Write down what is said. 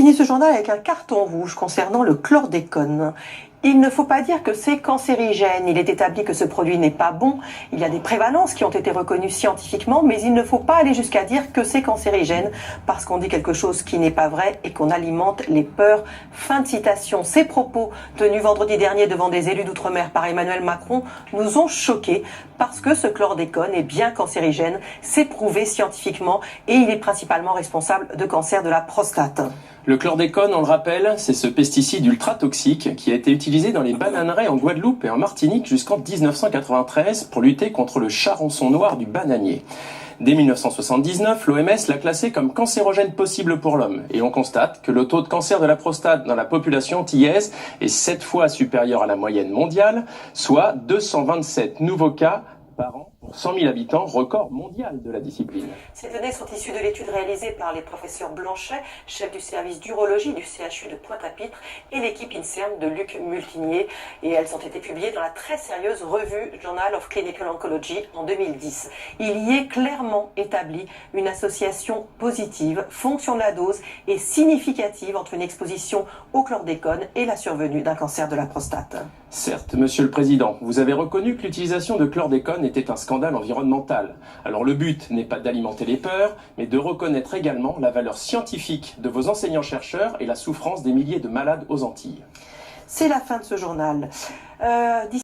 finit ce journal avec un carton rouge concernant le chlordécone. Il ne faut pas dire que c'est cancérigène. Il est établi que ce produit n'est pas bon. Il y a des prévalences qui ont été reconnues scientifiquement, mais il ne faut pas aller jusqu'à dire que c'est cancérigène parce qu'on dit quelque chose qui n'est pas vrai et qu'on alimente les peurs. Fin de citation. Ces propos tenus vendredi dernier devant des élus d'outre-mer par Emmanuel Macron nous ont choqués parce que ce chlordécone est bien cancérigène. C'est prouvé scientifiquement et il est principalement responsable de cancer de la prostate. Le chlordécone, on le rappelle, c'est ce pesticide ultra toxique qui a été utilisé dans les bananeraies en Guadeloupe et en Martinique jusqu'en 1993 pour lutter contre le charançon noir du bananier. Dès 1979, l'OMS l'a classé comme cancérogène possible pour l'homme. Et on constate que le taux de cancer de la prostate dans la population antillaise est 7 fois supérieur à la moyenne mondiale, soit 227 nouveaux cas par an pour 100 000 habitants, record mondial de la discipline. Ces données sont issues de l'étude réalisée par les professeurs Blanchet, chef du service d'urologie du CHU de Pointe-à-Pitre, et l'équipe INSERM de Luc Multinier. Et elles ont été publiées dans la très sérieuse revue Journal of Clinical Oncology en 2010. Il y est clairement établi une association positive, fonction de la dose et significative entre une exposition au chlordécone et la survenue d'un cancer de la prostate. Certes, Monsieur le Président, vous avez reconnu que l'utilisation de chlordécone était un scandale environnemental. Alors le but n'est pas d'alimenter les peurs, mais de reconnaître également la valeur scientifique de vos enseignants-chercheurs et la souffrance des milliers de malades aux Antilles. C'est la fin de ce journal.